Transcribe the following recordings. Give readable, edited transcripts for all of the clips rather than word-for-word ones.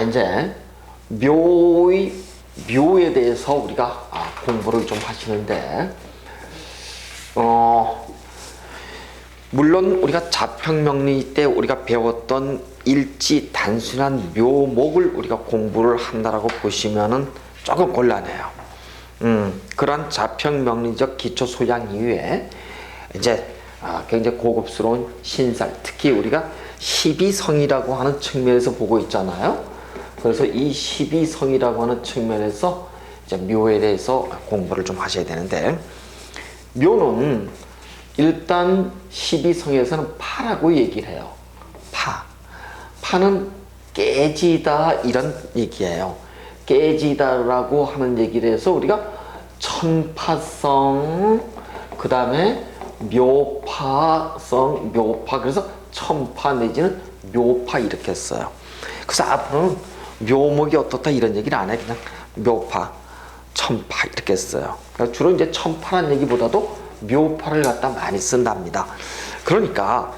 이제 묘에 대해서 우리가 공부를 좀 하시는데, 물론 우리가 자평명리 때 우리가 배웠던 일지 단순한 묘목을 우리가 공부를 한다라고 보시면은 조금 곤란해요. 그런 자평명리적 기초 소양 이후에 이제 굉장히 고급스러운 신살, 특히 우리가 12성이라고 하는 측면에서 보고 있잖아요. 그래서 이 12성이라고 하는 측면에서 이제 묘에 대해서 공부를 좀 하셔야 되는데, 묘는 일단 12성에서는 파라고 얘기를 해요. 파는 깨지다 이런 얘기예요. 깨지다라고 하는 얘기를 해서 우리가 천파성, 그 다음에 묘파성, 묘파, 그래서 천파 내지는 묘파 이렇게 써요. 그래서 앞으로는 묘목이 어떻다 이런 얘기를 안 해. 그냥 묘파, 천파 이렇게 써요. 그러니까 주로 이제 천파라는 얘기보다도 묘파를 갖다 많이 쓴답니다. 그러니까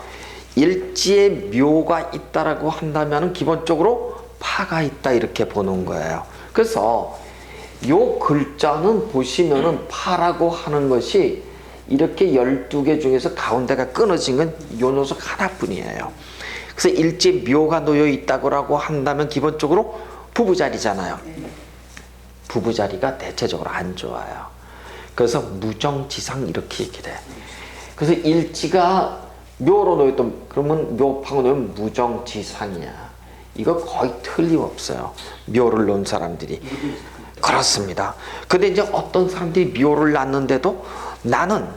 일지에 묘가 있다라고 한다면 기본적으로 파가 있다 이렇게 보는 거예요. 그래서 요 글자는 보시면은 파라고 하는 것이 이렇게 12개 중에서 가운데가 끊어진 건 요 녀석 하나뿐이에요. 그래서 일지에 묘가 놓여 있다고 한다면 기본적으로 부부자리잖아요. 부부자리가 대체적으로 안 좋아요. 그래서 무정지상 이렇게 얘기를 해. 그래서 일지가 묘로 놓였던, 그러면 묘파고 놓으면 무정지상이야. 이거 거의 틀림없어요. 묘를 놓은 사람들이. 그렇습니다. 근데 이제 어떤 사람들이 묘를 놨는데도 나는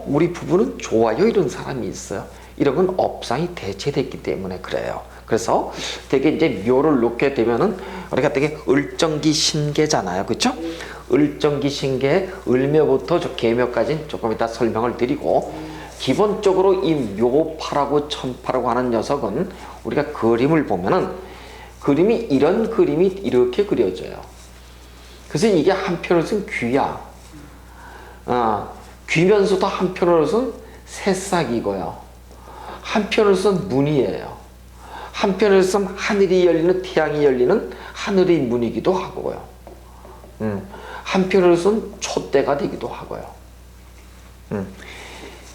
우리 부부는 좋아요 이런 사람이 있어요. 이런 건 업상이 대체됐기 때문에 그래요. 그래서 되게 이제 묘를 놓게 되면은 우리가 되게 을정기 신계잖아요. 그렇죠? 을정기 신계, 을묘부터 저 계묘까지는 조금 이따 설명을 드리고, 기본적으로 이 묘파라고 천파라고 하는 녀석은 우리가 그림을 보면은 그림이 이런 그림이 이렇게 그려져요. 그래서 이게 한편으로서는 귀야. 귀면서도 한편으로서는 새싹이고요. 한편으로서는 문이에요. 한편으로서는 하늘이 열리는, 태양이 열리는 하늘의 문이기도 하고요. 한편으로서는 촛대가 되기도 하고요.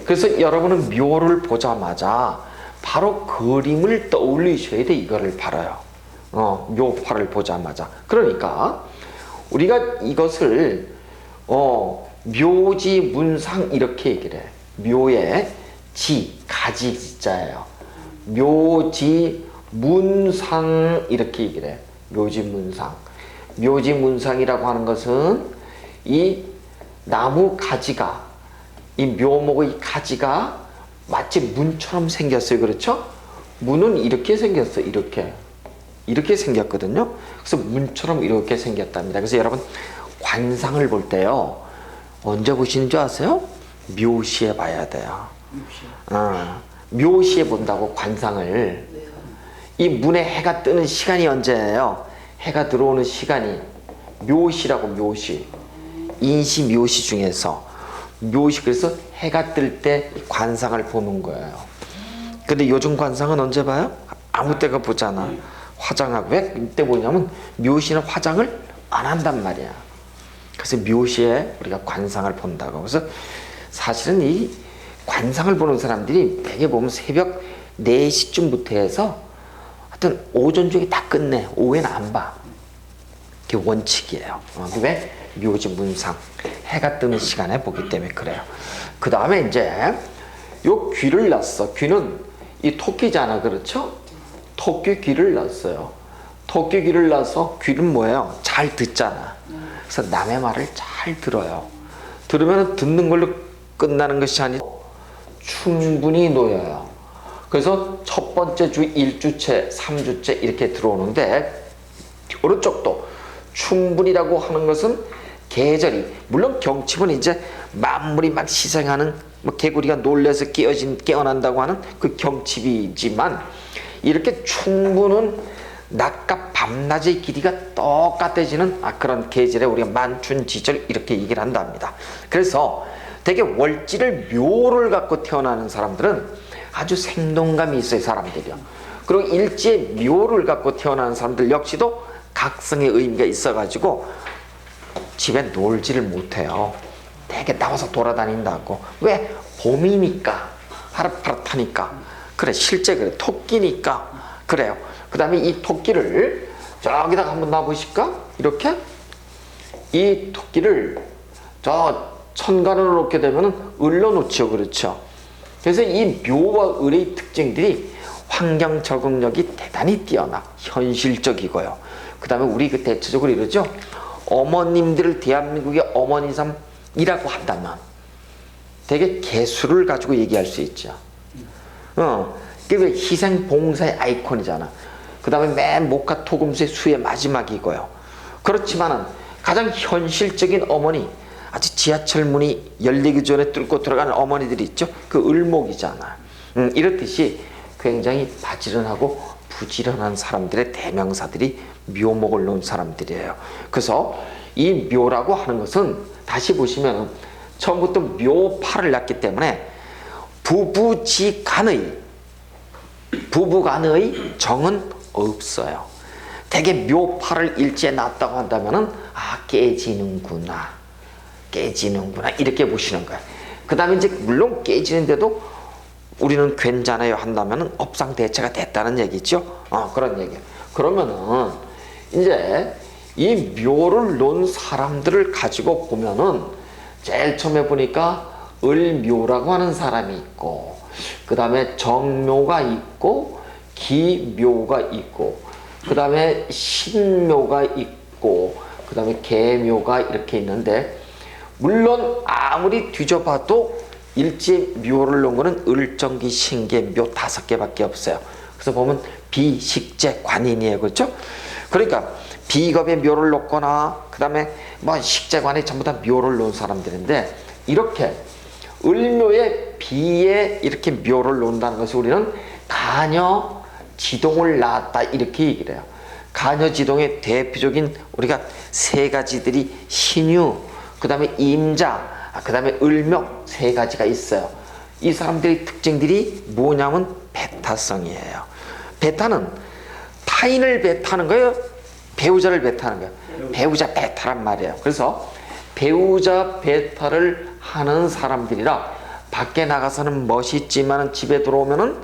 그래서 여러분은 묘를 보자마자 바로 그림을 떠올리셔야 돼. 이거를 바라요. 묘파를 보자마자. 그러니까 우리가 이것을 묘지 문상 이렇게 얘기를 해. 묘의 지, 가지 지자예요. 묘지 문상 이렇게 얘기를 해. 묘지 문상. 묘지 문상이라고 하는 것은 이 나무 가지가, 이 묘목의 가지가 마치 문처럼 생겼어요. 그렇죠? 문은 이렇게 생겼어요. 이렇게 생겼거든요. 그래서 문처럼 이렇게 생겼답니다. 그래서 여러분 관상을 볼 때요, 언제 보시는 줄 아세요? 묘시에 봐야 돼요. 묘시에 본다고 관상을. 이 문에 해가 뜨는 시간이 언제예요? 해가 들어오는 시간이 묘시라고. 묘시, 인시 묘시 중에서 묘시. 그래서 해가 뜰 때 관상을 보는 거예요. 근데 요즘 관상은 언제 봐요? 아무 때가 보잖아. 화장하고. 왜 이때 보냐면 묘시는 화장을 안 한단 말이야. 그래서 묘시에 우리가 관상을 본다고. 그래서 사실은 이 관상을 보는 사람들이 대개 보면 새벽 4시쯤부터 해서 하여튼 오전 중에 다 끝내. 오후에는 안 봐. 그게 원칙이에요. 왜? 묘지 문상, 해가 뜨는 시간에 보기 때문에 그래요. 그 다음에 이제 요 귀를 놨어. 귀는 이 토끼잖아. 그렇죠? 토끼 귀를 놨어요. 토끼 귀를 놔서 귀는 뭐예요? 잘 듣잖아. 그래서 남의 말을 잘 들어요. 들으면 듣는 걸로 끝나는 것이 아니라 충분히 놓여요. 그래서 첫 번째 주 1주째, 3주째 이렇게 들어오는데, 오른쪽도 충분이라고 하는 것은 계절이, 물론 경칩은 이제 만물이 막 희생하는, 개구리가 놀래서 깨어난다고 하는 그 경칩이지만, 이렇게 충분은 낮과 밤낮의 길이가 똑같아지는 그런 계절에 우리가 만춘지절 이렇게 얘기를 한답니다. 그래서 되게 월지를 묘를 갖고 태어나는 사람들은 아주 생동감이 있어요. 사람들이요. 그리고 일지의 묘를 갖고 태어나는 사람들 역시도 각성의 의미가 있어가지고 집에 놀지를 못해요. 되게 나와서 돌아다닌다고. 왜? 봄이니까, 파릇파릇하니까. 그래, 실제 그래, 토끼니까 그래요. 그 다음에 이 토끼를 저기다가 한번 놔보실까? 이렇게 이 토끼를 저 천간으로 놓게 되면은 을로 놓죠. 그렇죠? 그래서 이 묘와 을의 특징들이 환경 적응력이 대단히 뛰어나 현실적이고요. 그 다음에 우리 그 대체적으로 이러죠. 어머님들을 대한민국의 어머니섬이라고 한다면 되게 개수를 가지고 얘기할 수 있죠. 그게 희생 봉사의 아이콘이잖아. 그 다음에 맨 목화 토금수의 수의 마지막이고요. 그렇지만은 가장 현실적인 어머니, 아직 지하철 문이 열리기 전에 뚫고 들어가는 어머니들이 있죠. 그 을목이잖아. 이렇듯이 굉장히 바지런하고 부지런한 사람들의 대명사들이 묘목을 놓은 사람들이에요. 그래서 이 묘라고 하는 것은 다시 보시면 처음부터 묘파를 낳기 때문에 부부간의 정은 없어요. 되게 묘파를 일지에 낳았다고 한다면은 깨지는구나 이렇게 보시는 거예요. 그 다음에 이제 물론 깨지는데도 우리는 괜찮아요 한다면은 업상대체가 됐다는 얘기죠. 그런 얘기예요. 그러면은 이제 이 묘를 놓은 사람들을 가지고 보면은 제일 처음에 보니까 을묘라고 하는 사람이 있고, 그 다음에 정묘가 있고, 기묘가 있고, 그 다음에 신묘가 있고, 그 다음에 계묘가 이렇게 있는데, 물론 아무리 뒤져봐도 일지 묘를 놓은 거는 을정기 신계 묘 5개밖에 없어요. 그래서 보면 비식재 관인이에요. 그렇죠? 그러니까 비겁의 묘를 놓거나 그 다음에 뭐 식재관에 전부 다 묘를 놓은 사람들인데, 이렇게 을묘에 비에 이렇게 묘를 놓는다는 것이 우리는 가녀 지동을 낳았다 이렇게 얘기를 해요. 가녀 지동의 대표적인 우리가 3가지들이 신유, 그 다음에 임자, 그 다음에 을묘 3가지가 있어요. 이 사람들의 특징들이 뭐냐면 배타성이에요. 배타는 타인을 배타는 거예요? 배우자를 배타는 거예요? 배우자 배타란 말이에요. 그래서 배우자 배타를 하는 사람들이라 밖에 나가서는 멋있지만 집에 들어오면은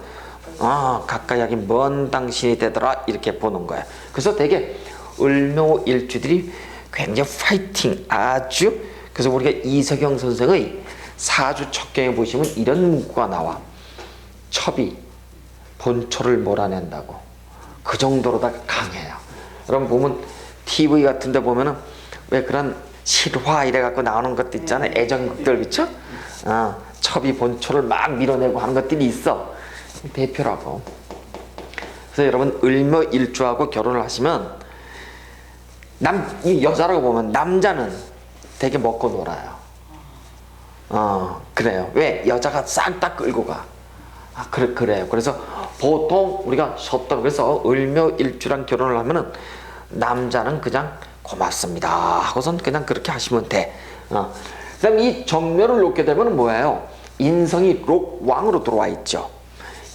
가까이 하긴 먼 당신이 되더라 이렇게 보는 거예요. 그래서 되게 을묘일주들이 굉장히 파이팅 아주. 그래서 우리가 이석영 선생의 사주 척경에 보시면 이런 문구가 나와. 첩이 본초를 몰아낸다고. 그 정도로다 강해요. 여러분 보면 TV 같은 데 보면은 왜 그런 실화 이래 갖고 나오는 것도 있잖아요. 애정극들, 그쵸? 첩이 본초를 막 밀어내고 하는 것들이 있어. 대표라고. 그래서 여러분 을묘일주하고 결혼을 하시면 이 여자라고 보면 남자는 되게 먹고 놀아요. 그래요. 왜? 여자가 싹 다 끌고 가. 그래요. 그래서 보통 우리가 쉬었다 그래서 을묘일주랑 결혼을 하면은 남자는 그냥 고맙습니다 하고선 그냥 그렇게 하시면 돼. 그 다음에 이 정묘를 놓게 되면 뭐예요? 인성이 록왕으로 들어와 있죠.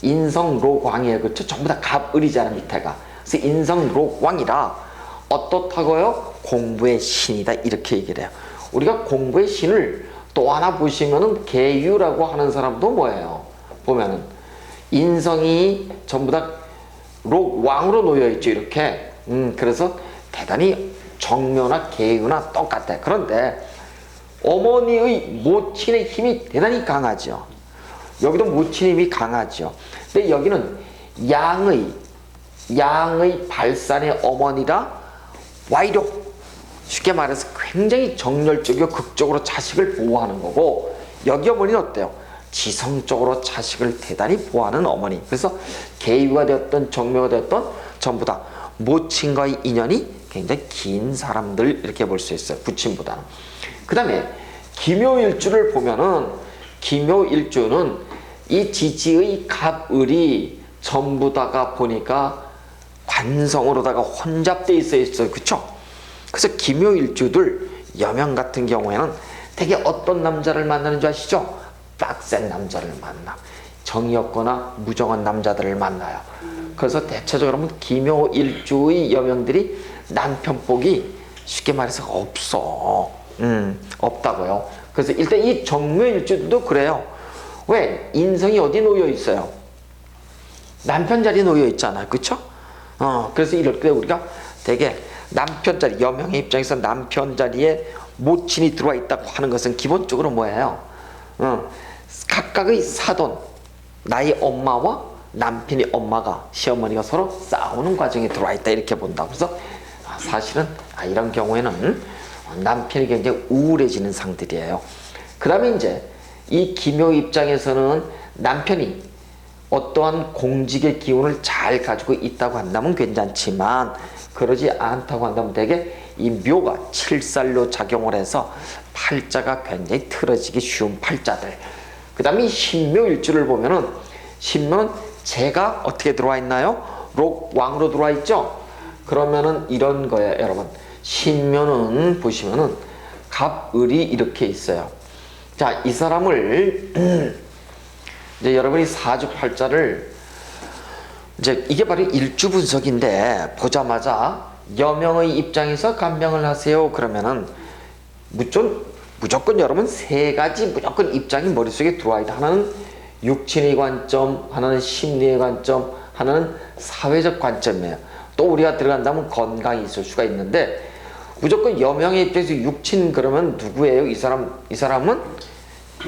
인성 록왕이에요. 그렇죠? 전부 다 갑을이잖아 밑에가. 그래서 인성 록왕이라 어떻다고요? 공부의 신이다 이렇게 얘기를 해요. 우리가 공부의 신을 또 하나 보시면은 계유라고 하는 사람도 뭐예요? 보면은 인성이 전부 다 록왕으로 놓여 있죠. 이렇게. 그래서 대단히 정묘나 계유나 똑같아. 그런데 어머니의 모친의 힘이 대단히 강하죠. 여기도 모친의 힘이 강하죠. 근데 여기는 양의 발산의 어머니라 와이로 쉽게 말해서 굉장히 정열적이고 극적으로 자식을 보호하는 거고, 여기 어머니는 어때요? 지성적으로 자식을 대단히 보호하는 어머니. 그래서 계유가 되었던 정묘가 되었던 전부 다 모친과의 인연이 굉장히 긴 사람들 이렇게 볼 수 있어요. 부친보다는. 그 다음에 기묘일주를 보면은 기묘일주는 이 지지의 갑을이 전부 다가 보니까 관성으로다가 혼잡돼 있어요. 그쵸? 그래서 기묘일주들 여명 같은 경우에는 되게 어떤 남자를 만나는 줄 아시죠? 빡센 남자를 만나. 정이 없거나 무정한 남자들을 만나요. 그래서 대체적으로 기묘일주의 여명들이 남편복이 쉽게 말해서 없어. 없다고요. 그래서 일단 이 정묘일주도 그래요. 왜? 인성이 어디 놓여 있어요? 남편 자리에 놓여 있잖아요. 그쵸? 그래서 이럴 때 우리가 되게 남편 자리, 여명의 입장에서 남편 자리에 모친이 들어와 있다고 하는 것은 기본적으로 뭐예요? 각각의 사돈, 나의 엄마와 남편의 엄마가, 시어머니가 서로 싸우는 과정에 들어와 있다 이렇게 본다. 그래서 사실은 이런 경우에는 남편이 굉장히 우울해지는 상들이에요. 그 다음에 이제 이 기묘 입장에서는 남편이 어떠한 공직의 기운을 잘 가지고 있다고 한다면 괜찮지만 그러지 않다고 한다면 되게 이 묘가 칠살로 작용을 해서 팔자가 굉장히 틀어지기 쉬운 팔자들. 그 다음에 이 신묘일주를 보면은 신묘는 재가 어떻게 들어와 있나요? 록왕으로 들어와 있죠? 그러면은 이런 거예요, 여러분. 신묘는 보시면은 갑을이 이렇게 있어요. 자, 이 사람을 이제 여러분이 사주팔자를 이제 이게 바로 일주 분석인데 보자마자 여명의 입장에서 감명을 하세요. 그러면은 무조건 여러분 세 가지 무조건 입장이 머릿속에 들어와 있다. 하나는 육친의 관점, 하나는 심리의 관점, 하나는 사회적 관점이에요. 또 우리가 들어간다면 건강이 있을 수가 있는데 무조건 여명의 입장에서 육친 그러면 누구예요? 이 사람은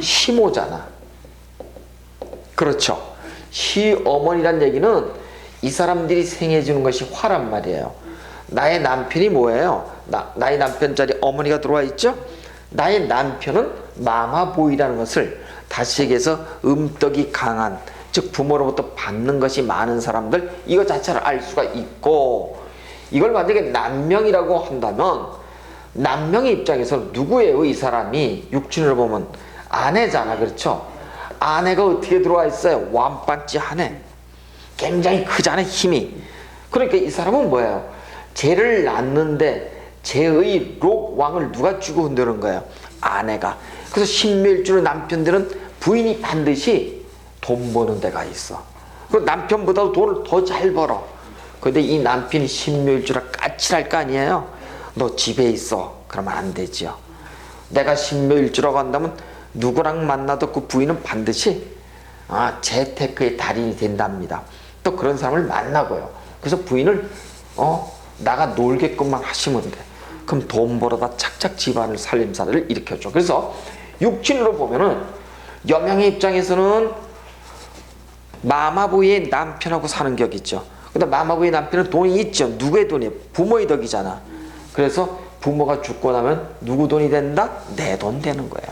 시모잖아. 그렇죠. 시어머니란 얘기는 이 사람들이 생해주는 것이 화란 말이에요. 나의 남편이 뭐예요? 나의 남편 자리 어머니가 들어와 있죠? 나의 남편은 마마보이라는 것을 다시 얘기해서 음덕이 강한, 즉 부모로부터 받는 것이 많은 사람들, 이거 자체를 알 수가 있고, 이걸 만약에 남명이라고 한다면 남명의 입장에서 누구예요? 이 사람이 육친으로 보면 아내잖아. 그렇죠? 아내가 어떻게 들어와 있어요? 완반지 아내. 굉장히 크잖아요, 힘이. 그러니까 이 사람은 뭐예요? 쟤를 낳는데 쟤의 록왕을 누가 쥐고 흔드는 거예요? 아내가. 그래서 신묘일주는 남편들은 부인이 반드시 돈 버는 데가 있어. 그리고 남편보다도 돈을 더 잘 벌어. 근데 이 남편이 신묘일주라 까칠할 거 아니에요? 너 집에 있어. 그러면 안 되죠. 내가 신묘일주라고 한다면 누구랑 만나도 그 부인은 반드시 재테크의 달인이 된답니다. 또 그런 사람을 만나고요. 그래서 부인을 나가 놀게끔만 하시면 돼. 그럼 돈 벌어다 착착 집안을 살림살이를 일으켜줘. 그래서 육친으로 보면은 여명의 입장에서는 마마보이의 남편하고 사는 격이 있죠. 근데 마마보이의 남편은 돈이 있죠. 누구의 돈이에요? 부모의 덕이잖아. 그래서 부모가 죽고 나면 누구 돈이 된다? 내 돈 되는 거예요.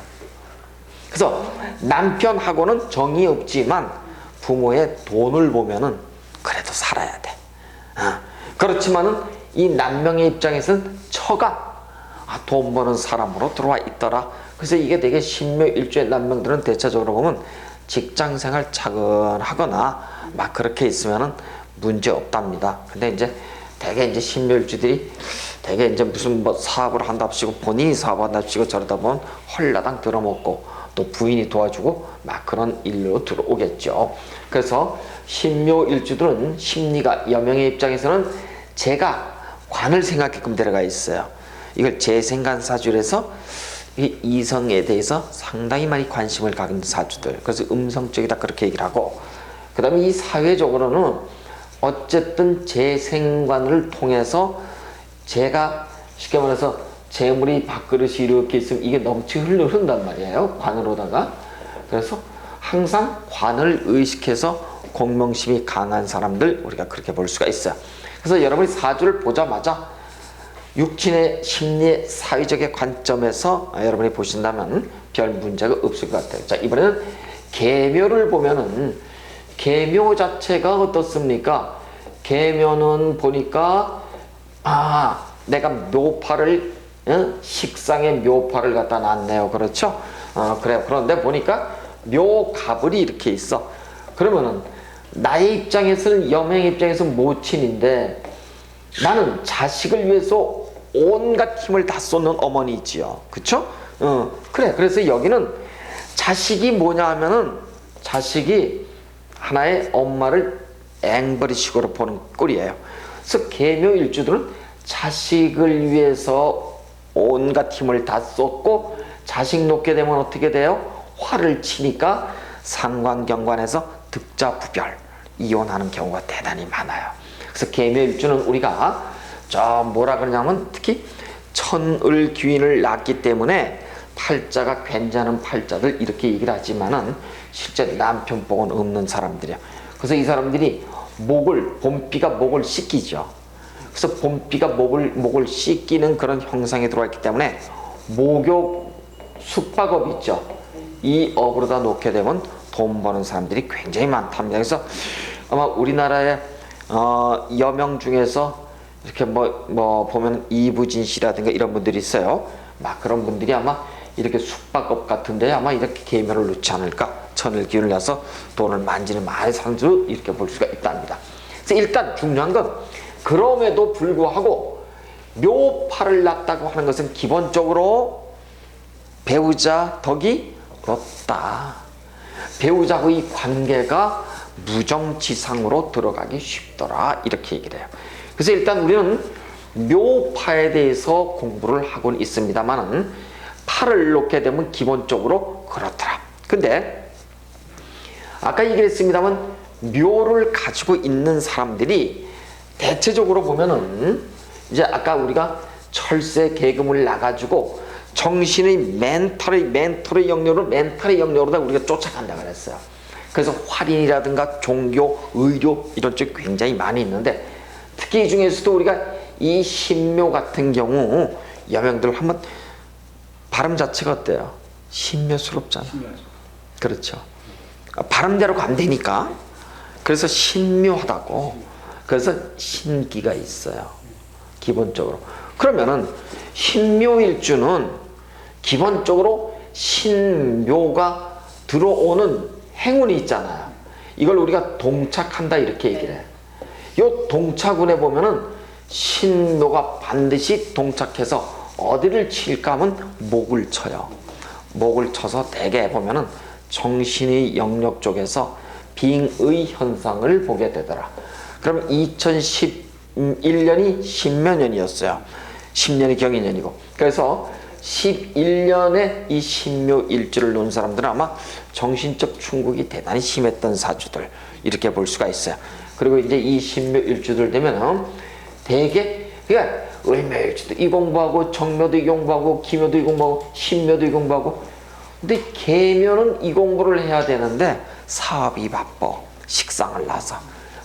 그래서 남편하고는 정이 없지만 부모의 돈을 보면은 그래도 살아야 돼. 그렇지만은 이 남명의 입장에서는 처가 돈 버는 사람으로 들어와 있더라. 그래서 이게 되게 신묘일주의 남명들은 대체적으로 보면 직장생활 차근하거나 막 그렇게 있으면은 문제 없답니다. 근데 이제 되게 이제 신묘일주들이 되게 이제 무슨 뭐 사업을 한답시고 본인이 사업한답시고 저러다 보면 헐라당 들어먹고 또 부인이 도와주고 막 그런 일로 들어오겠죠. 그래서 신묘일주들은 심리가 여명의 입장에서는 제가 관을 생각게끔 들어가 있어요. 이걸 재생간사주에서 이성에 대해서 상당히 많이 관심을 가진 사주들. 그래서 음성적이다 그렇게 얘기를 하고, 그 다음에 이 사회적으로는 어쨌든 재생관을 통해서 제가 쉽게 말해서 재물이 밥그릇이 이렇게 있으면 이게 넘치 흐른단 말이에요. 관으로다가. 그래서 항상 관을 의식해서 공명심이 강한 사람들 우리가 그렇게 볼 수가 있어요. 그래서 여러분이 사주를 보자마자 육친의 심리의 사회적의 관점에서 여러분이 보신다면 별 문제가 없을 것 같아요. 자, 이번에는 계묘를 보면은 계묘 자체가 어떻습니까? 계묘는 보니까 내가 묘파를 식상의 묘파를 갖다 놨네요. 그렇죠? 그래요. 그런데 보니까 묘갑을이 이렇게 있어. 그러면은 나의 입장에서는 여명의 입장에서 모친인데 나는 자식을 위해서 온갖 힘을 다 쏟는 어머니지요. 그쵸? 그래. 그래서 여기는 자식이 뭐냐 하면은 자식이 하나의 엄마를 앵벌이식으로 보는 꼴이에요. 그래서 계묘일주들은 자식을 위해서 온갖 힘을 다 쏟고 자식 놓게 되면 어떻게 돼요? 화를 치니까 상관경관에서 득자부별 이혼하는 경우가 대단히 많아요. 그래서 계묘일주는 우리가 뭐라 그러냐면 특히 천을귀인을 낳기 때문에 팔자가 괜찮은 팔자들 이렇게 얘기를 하지만은 실제 남편복은 없는 사람들이야. 그래서 이 사람들이 봄비가 목을 씻기죠. 그래서 봄비가 목을 씻기는 그런 형상에 들어왔기 때문에 목욕 숙박업 있죠. 이 업으로다 놓게 되면 돈 버는 사람들이 굉장히 많답니다. 그래서 아마 우리나라의 여명 중에서 이렇게 보면 이부진 씨라든가 이런 분들이 있어요. 막 그런 분들이 아마 이렇게 숙박업 같은데 아마 이렇게 계묘를 놓지 않을까. 천을기운을 내서 돈을 만지는 많은 사람들을 이렇게 볼 수가 있답니다. 그래서 일단 중요한 건 그럼에도 불구하고 묘파를 낳았다고 하는 것은 기본적으로 배우자 덕이 없다. 배우자의 관계가 무정지상으로 들어가기 쉽더라. 이렇게 얘기를 해요. 그래서 일단 우리는 묘파에 대해서 공부를 하고는 있습니다만은 팔을 놓게 되면 기본적으로 그렇더라. 근데 아까 얘기를 했습니다만 묘를 가지고 있는 사람들이 대체적으로 보면은 이제 아까 우리가 철새 계금을 나가지고 정신의 멘탈의 영역으로 다 우리가 쫓아간다 그랬어요. 그래서 활인이라든가 종교, 의료 이런 쪽이 굉장히 많이 있는데 특히 이 중에서도 우리가 이 신묘 같은 경우 여명들 한번 발음 자체가 어때요? 신묘스럽잖아. 그렇죠. 발음대로가 안 되니까. 그래서 신묘하다고. 그래서 신기가 있어요. 기본적으로. 그러면은 신묘일주는 기본적으로 신묘가 들어오는 행운이 있잖아요. 이걸 우리가 동착한다 이렇게 얘기를 해요. 요 동착운에 보면은 신묘가 반드시 동착해서 어디를 칠까 하면 목을 쳐요. 목을 쳐서 대개 보면은 정신의 영역 쪽에서 빙의 현상을 보게 되더라. 그럼 2011년이 신묘년이었어요. 10년이 경인년이고. 그래서 11년에 이 신묘일주를 놓은 사람들은 아마 정신적 충격이 대단히 심했던 사주들 이렇게 볼 수가 있어요. 그리고 이제 이 신묘일주들 되면 대개 그러니까 을묘일주도 이 공부하고 정묘도 이 공부하고 기묘도 이 공부하고 신묘도 이 공부하고 근데 계묘는 이 공부를 해야 되는데 사업이 바빠 식상을 나서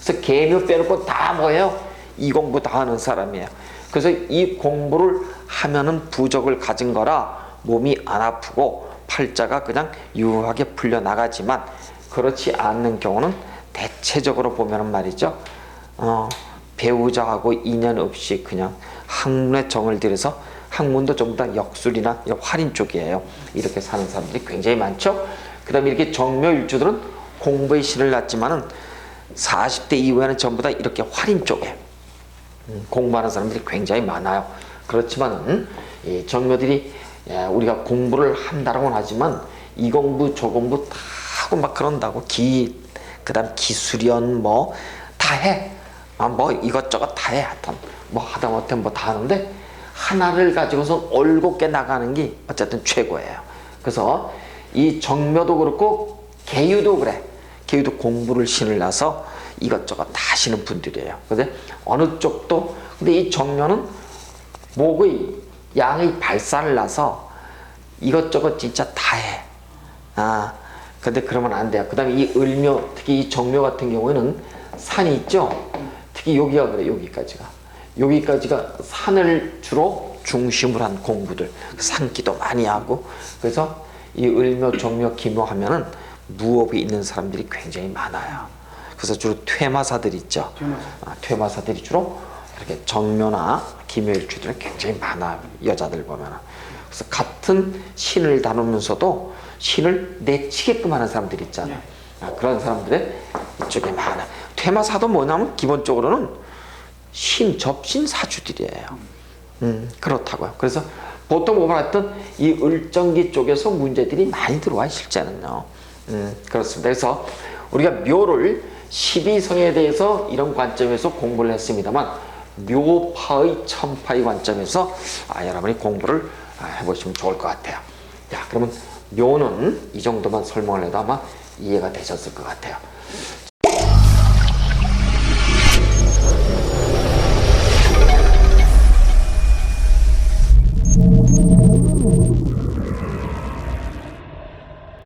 그래서 계묘 빼놓고 다 뭐예요? 이 공부 다 하는 사람이에요. 그래서 이 공부를 하면은 부적을 가진 거라 몸이 안 아프고 팔자가 그냥 유하게 풀려나가지만 그렇지 않는 경우는 대체적으로 보면은 말이죠. 배우자하고 인연 없이 그냥 학문에 정을 들여서 학문도 전부 다 역술이나 활인 쪽이에요. 이렇게 사는 사람들이 굉장히 많죠. 그 다음에 이렇게 정묘일주들은 공부의 신을 낳지만은 40대 이후에는 전부 다 이렇게 활인 쪽에 공부하는 사람들이 굉장히 많아요. 그렇지만은 이 정묘들이 우리가 공부를 한다고는 하지만 이 공부 저 공부 다 하고 막 그런다고 그 다음 기술연 뭐 다 해. 뭐 이것저것 다 해. 하여튼 뭐 하다못해 뭐 다 하는데 하나를 가지고서 올곧게 나가는 게 어쨌든 최고예요. 그래서 이 정묘도 그렇고 계유도 그래. 계유도 공부를 신을 나서 이것저것 다 하시는 분들이에요. 근데 어느 쪽도 근데 이 정묘는 목의 양의 발산을 나서 이것저것 진짜 다 해. 근데 그러면 안 돼요. 그 다음에 이 을묘, 특히 이 정묘 같은 경우에는 산이 있죠. 특히 여기가 그래. 여기까지가 산을 주로 중심으로 한 공부들, 산기도 많이 하고. 그래서 이 을묘, 정묘, 기묘 하면은 무업이 있는 사람들이 굉장히 많아요. 그래서 주로 퇴마사들 있죠. 퇴마사들이 주로 이렇게 정묘나 기묘일주들은 굉장히 많아요. 여자들 보면은. 그래서 같은 신을 다루면서도 신을 내치게끔 하는 사람들이 있잖아요. 그런 사람들의 이쪽에 많아. 퇴마사도 뭐냐면 기본적으로는 접신 사주들이에요. 그렇다고요. 그래서 보통 보면 이 을정기 쪽에서 문제들이 많이 들어와요, 실제는요. 그렇습니다. 그래서 우리가 묘를 12성에 대해서 이런 관점에서 공부를 했습니다만 묘파의 천파의 관점에서 여러분이 공부를 해보시면 좋을 것 같아요. 자, 그러면 묘는 이 정도만 설명을 해도 아마 이해가 되셨을 것 같아요.